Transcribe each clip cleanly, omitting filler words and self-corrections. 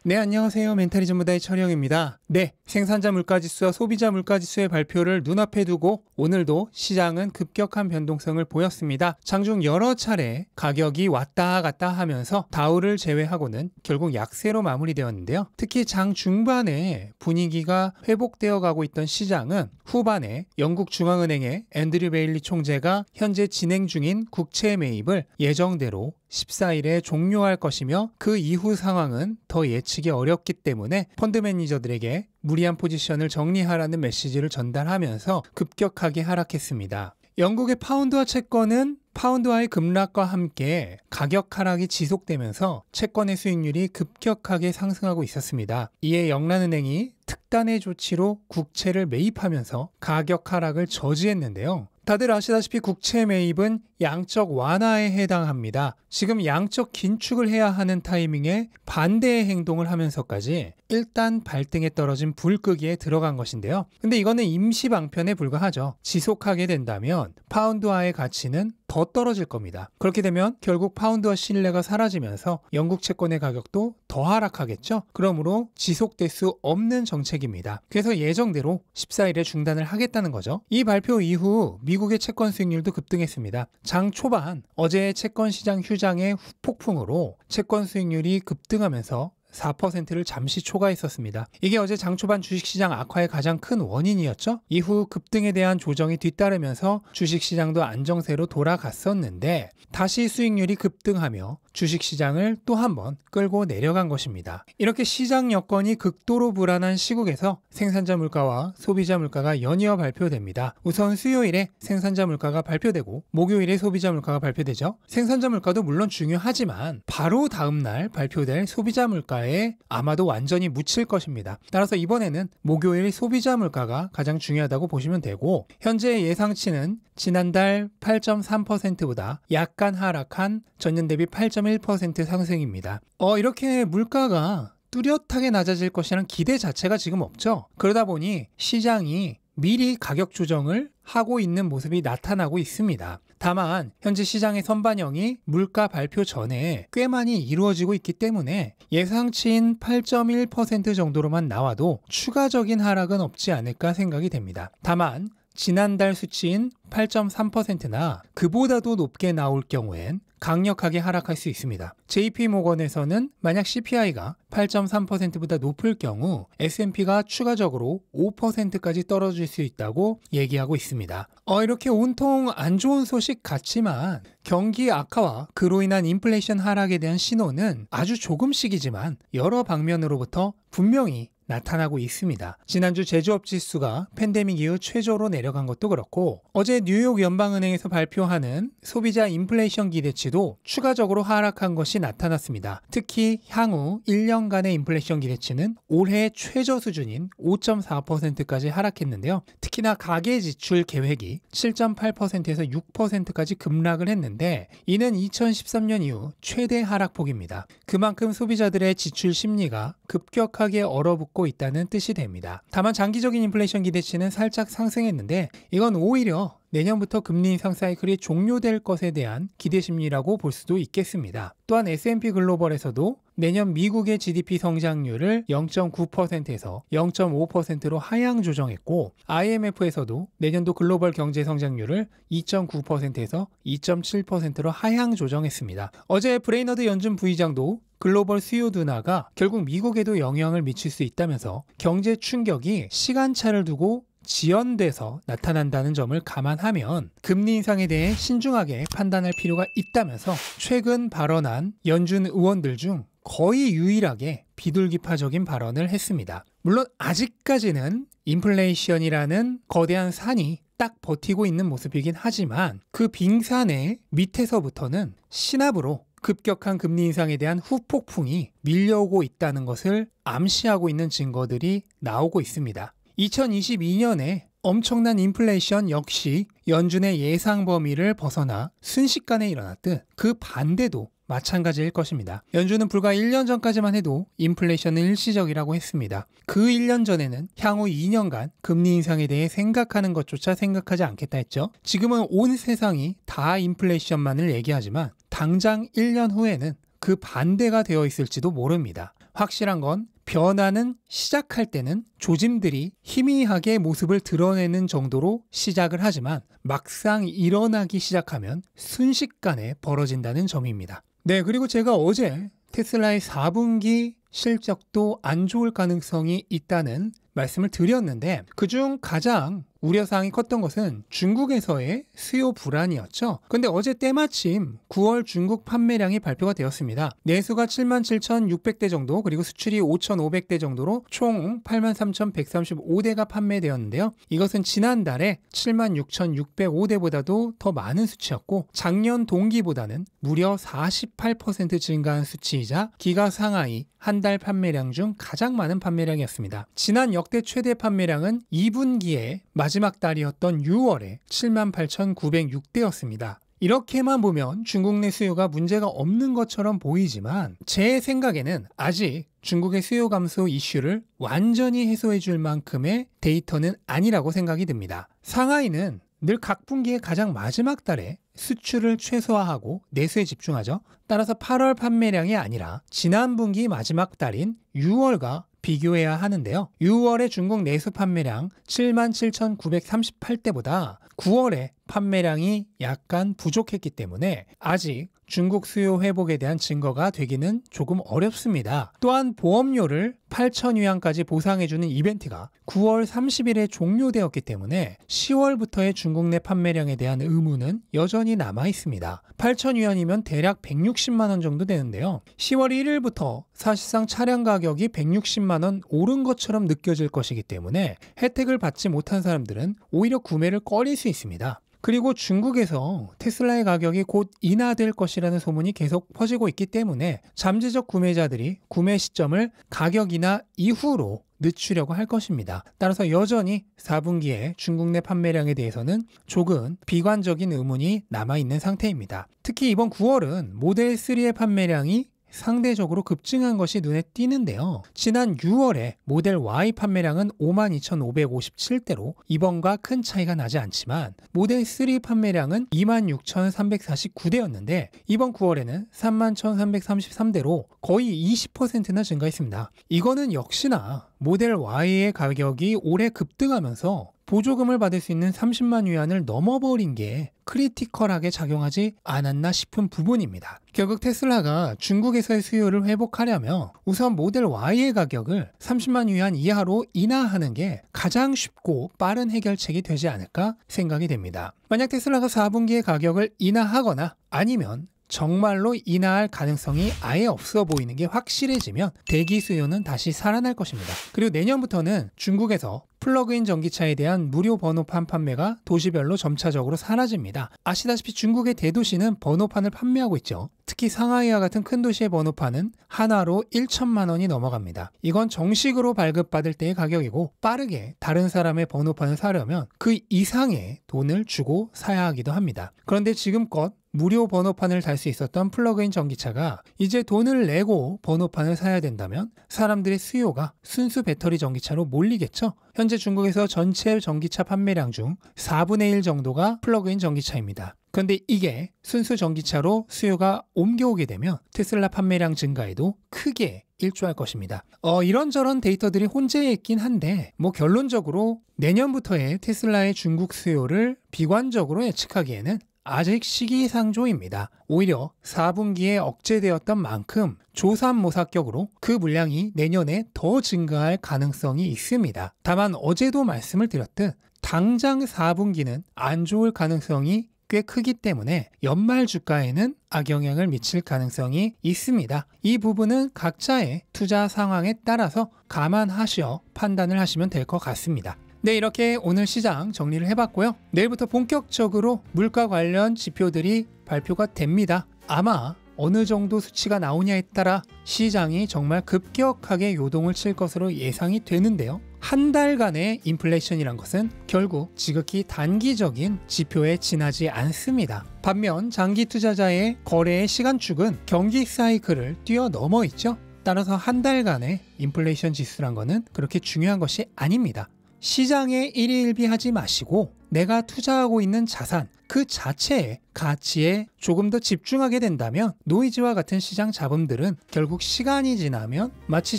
네, 안녕하세요. 멘탈리즘무다의 철영입니다. 네, 생산자 물가지수와 소비자 물가지수의 발표를 눈앞에 두고 오늘도 시장은 급격한 변동성을 보였습니다. 장중 여러 차례 가격이 왔다 갔다 하면서 다우를 제외하고는 결국 약세로 마무리되었는데요. 특히 장 중반에 분위기가 회복되어 가고 있던 시장은 후반에 영국 중앙은행의 앤드류 베일리 총재가 현재 진행 중인 국채 매입을 예정대로 14일에 종료할 것이며 그 이후 상황은 더 예측이 어렵기 때문에 펀드 매니저들에게 무리한 포지션을 정리하라는 메시지를 전달하면서 급격하게 하락했습니다. 영국의 파운드화 채권은 파운드화의 급락과 함께 가격 하락이 지속되면서 채권의 수익률이 급격하게 상승하고 있었습니다. 이에 영란은행이 특단의 조치로 국채를 매입하면서 가격 하락을 저지했는데요. 다들 아시다시피 국채 매입은 양적 완화에 해당합니다. 지금 양적 긴축을 해야 하는 타이밍에 반대의 행동을 하면서까지 일단 발등에 떨어진 불 끄기에 들어간 것인데요. 근데 이거는 임시 방편에 불과하죠. 지속하게 된다면 파운드화의 가치는 더 떨어질 겁니다. 그렇게 되면 결국 파운드화 신뢰가 사라지면서 영국 채권의 가격도 더 하락하겠죠. 그러므로 지속될 수 없는 정책입니다. 그래서 예정대로 14일에 중단을 하겠다는 거죠. 이 발표 이후 미국의 채권 수익률도 급등했습니다. 장 초반 어제의 채권 시장 휴장의 후폭풍으로 채권 수익률이 급등하면서 4%를 잠시 초과했었습니다. 이게 어제 장초반 주식시장 악화의 가장 큰 원인이었죠. 이후 급등에 대한 조정이 뒤따르면서 주식시장도 안정세로 돌아갔었는데 다시 수익률이 급등하며 주식시장을 또 한 번 끌고 내려간 것입니다. 이렇게 시장 여건이 극도로 불안한 시국에서 생산자 물가와 소비자 물가가 연이어 발표됩니다. 우선 수요일에 생산자 물가가 발표되고 목요일에 소비자 물가가 발표되죠. 생산자 물가도 물론 중요하지만 바로 다음 날 발표될 소비자 물가에 아마도 완전히 묻힐 것입니다. 따라서 이번에는 목요일 소비자 물가가 가장 중요하다고 보시면 되고 현재 예상치는 지난달 8.3%보다 약간 하락한 전년 대비 8.1% 상승입니다. 이렇게 물가가 뚜렷하게 낮아질 것이라는 기대 자체가 지금 없죠. 그러다 보니 시장이 미리 가격 조정을 하고 있는 모습이 나타나고 있습니다. 다만 현재 시장의 선반영이 물가 발표 전에 꽤 많이 이루어지고 있기 때문에 예상치인 8.1% 정도로만 나와도 추가적인 하락은 없지 않을까 생각이 됩니다. 다만 지난달 수치인 8.3%나 그보다도 높게 나올 경우엔 강력하게 하락할 수 있습니다. JP모건에서는 만약 CPI가 8.3%보다 높을 경우 S&P가 추가적으로 5%까지 떨어질 수 있다고 얘기하고 있습니다. 이렇게 온통 안 좋은 소식 같지만 경기 악화와 그로 인한 인플레이션 하락에 대한 신호는 아주 조금씩이지만 여러 방면으로부터 분명히 나타나고 있습니다. 지난주 제조업 지수가 팬데믹 이후 최저로 내려간 것도 그렇고 어제 뉴욕 연방은행에서 발표하는 소비자 인플레이션 기대치도 추가적으로 하락한 것이 나타났습니다. 특히 향후 1년간의 인플레이션 기대치는 올해 최저 수준인 5.4%까지 하락했는데요. 특히나 가계 지출 계획이 7.8%에서 6%까지 급락을 했는데 이는 2013년 이후 최대 하락폭입니다. 그만큼 소비자들의 지출 심리가 급격하게 얼어붙고 있다는 뜻이 됩니다. 다만 장기적인 인플레이션 기대치는 살짝 상승했는데 이건 오히려 내년부터 금리 인상 사이클이 종료될 것에 대한 기대 심리라고 볼 수도 있겠습니다. 또한 S&P 글로벌에서도 내년 미국의 GDP 성장률을 0.9%에서 0.5%로 하향 조정했고 IMF에서도 내년도 글로벌 경제 성장률을 2.9%에서 2.7%로 하향 조정했습니다. 어제 브레이너드 연준 부의장도 글로벌 수요 둔화가 결국 미국에도 영향을 미칠 수 있다면서 경제 충격이 시간차를 두고 지연돼서 나타난다는 점을 감안하면 금리 인상에 대해 신중하게 판단할 필요가 있다면서 최근 발언한 연준 의원들 중 거의 유일하게 비둘기파적인 발언을 했습니다. 물론 아직까지는 인플레이션이라는 거대한 산이 딱 버티고 있는 모습이긴 하지만 그 빙산의 밑에서부터는 신압으로 급격한 금리 인상에 대한 후폭풍이 밀려오고 있다는 것을 암시하고 있는 증거들이 나오고 있습니다. 2022년에 엄청난 인플레이션 역시 연준의 예상 범위를 벗어나 순식간에 일어났듯 그 반대도 마찬가지일 것입니다. 연준은 불과 1년 전까지만 해도 인플레이션은 일시적이라고 했습니다. 그 1년 전에는 향후 2년간 금리 인상에 대해 생각하는 것조차 생각하지 않겠다 했죠. 지금은 온 세상이 다 인플레이션만을 얘기하지만 당장 1년 후에는 그 반대가 되어 있을지도 모릅니다. 확실한 건 변화는 시작할 때는 조짐들이 희미하게 모습을 드러내는 정도로 시작을 하지만 막상 일어나기 시작하면 순식간에 벌어진다는 점입니다. 네, 그리고 제가 어제 테슬라의 4분기 실적도 안 좋을 가능성이 있다는 말씀을 드렸는데 그중 가장 우려사항이 컸던 것은 중국에서의 수요 불안이었죠. 근데 어제 때마침 9월 중국 판매량이 발표가 되었습니다. 내수가 77,600대 정도, 그리고 수출이 5,500대 정도로 총 83,135대가 판매되었는데요. 이것은 지난달에 76,605대보다도 더 많은 수치였고 작년 동기보다는 무려 48% 증가한 수치이자 기가 상하이 한 달 판매량 중 가장 많은 판매량이었습니다. 지난 역대 최대 판매량은 2분기에 마지막 달이었던 6월에 78,906대였습니다. 이렇게만 보면 중국 내 수요가 문제가 없는 것처럼 보이지만 제 생각에는 아직 중국의 수요 감소 이슈를 완전히 해소해 줄 만큼의 데이터는 아니라고 생각이 듭니다. 상하이는 늘 각 분기의 가장 마지막 달에 수출을 최소화하고 내수에 집중하죠. 따라서 8월 판매량이 아니라 지난 분기 마지막 달인 6월과 비교해야 하는데요. 6월의 중국 내수 판매량 77,938대보다 9월에 판매량이 약간 부족했기 때문에 아직 중국 수요 회복에 대한 증거가 되기는 조금 어렵습니다. 또한 보험료를 8,000위안까지 보상해주는 이벤트가 9월 30일에 종료되었기 때문에 10월부터의 중국 내 판매량에 대한 의무는 여전히 남아 있습니다. 8,000위안이면 대략 160만 원 정도 되는데요. 10월 1일부터 사실상 차량 가격이 160만 원 오른 것처럼 느껴질 것이기 때문에 혜택을 받지 못한 사람들은 오히려 구매를 꺼릴 수 있습니다. 그리고 중국에서 테슬라의 가격이 곧 인하될 것이라는 소문이 계속 퍼지고 있기 때문에 잠재적 구매자들이 구매 시점을 가격 인하 이후로 늦추려고 할 것입니다. 따라서 여전히 4분기에 중국 내 판매량에 대해서는 조금 비관적인 의문이 남아있는 상태입니다. 특히 이번 9월은 모델 3의 판매량이 상대적으로 급증한 것이 눈에 띄는데요. 지난 6월에 모델 Y 판매량은 52,557대로 이번과 큰 차이가 나지 않지만 모델 3 판매량은 26,349대였는데 이번 9월에는 31,333대로 거의 20%나 증가했습니다. 이거는 역시나 모델 Y의 가격이 올해 급등하면서 보조금을 받을 수 있는 30만 위안을 넘어버린 게 크리티컬하게 작용하지 않았나 싶은 부분입니다. 결국 테슬라가 중국에서의 수요를 회복하려면 우선 모델 Y의 가격을 30만 위안 이하로 인하하는 게 가장 쉽고 빠른 해결책이 되지 않을까 생각이 됩니다. 만약 테슬라가 4분기의 가격을 인하하거나 아니면 정말로 인하할 가능성이 아예 없어 보이는 게 확실해지면 대기 수요는 다시 살아날 것입니다. 그리고 내년부터는 중국에서 플러그인 전기차에 대한 무료 번호판 판매가 도시별로 점차적으로 사라집니다. 아시다시피 중국의 대도시는 번호판을 판매하고 있죠. 특히 상하이와 같은 큰 도시의 번호판은 하나로 1천만 원이 넘어갑니다. 이건 정식으로 발급받을 때의 가격이고 빠르게 다른 사람의 번호판을 사려면 그 이상의 돈을 주고 사야 하기도 합니다. 그런데 지금껏 무료 번호판을 달 수 있었던 플러그인 전기차가 이제 돈을 내고 번호판을 사야 된다면 사람들의 수요가 순수 배터리 전기차로 몰리겠죠. 현재 중국에서 전체 전기차 판매량 중 4분의 1 정도가 플러그인 전기차입니다. 그런데 이게 순수 전기차로 수요가 옮겨오게 되면 테슬라 판매량 증가에도 크게 일조할 것입니다. 이런저런 데이터들이 혼재해 있긴 한데 결론적으로 내년부터의 테슬라의 중국 수요를 비관적으로 예측하기에는 아직 시기상조입니다. 오히려 4분기에 억제되었던 만큼 조삼모사격으로 그 물량이 내년에 더 증가할 가능성이 있습니다. 다만 어제도 말씀을 드렸듯 당장 4분기는 안 좋을 가능성이 꽤 크기 때문에 연말 주가에는 악영향을 미칠 가능성이 있습니다. 이 부분은 각자의 투자 상황에 따라서 감안하셔 판단을 하시면 될 것 같습니다. 네, 이렇게 오늘 시장 정리를 해봤고요. 내일부터 본격적으로 물가 관련 지표들이 발표가 됩니다. 아마 어느 정도 수치가 나오냐에 따라 시장이 정말 급격하게 요동을 칠 것으로 예상이 되는데요. 한 달간의 인플레이션이란 것은 결국 지극히 단기적인 지표에 지나지 않습니다. 반면 장기 투자자의 거래의 시간축은 경기 사이클을 뛰어넘어 있죠. 따라서 한 달간의 인플레이션 지수란 것은 그렇게 중요한 것이 아닙니다. 시장에 일희일비하지 마시고 내가 투자하고 있는 자산 그 자체의 가치에 조금 더 집중하게 된다면 노이즈와 같은 시장 잡음들은 결국 시간이 지나면 마치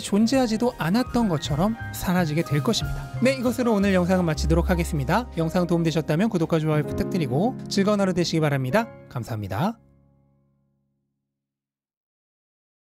존재하지도 않았던 것처럼 사라지게 될 것입니다. 네, 이것으로 오늘 영상은 마치도록 하겠습니다. 영상 도움되셨다면 구독과 좋아요 부탁드리고 즐거운 하루 되시기 바랍니다. 감사합니다.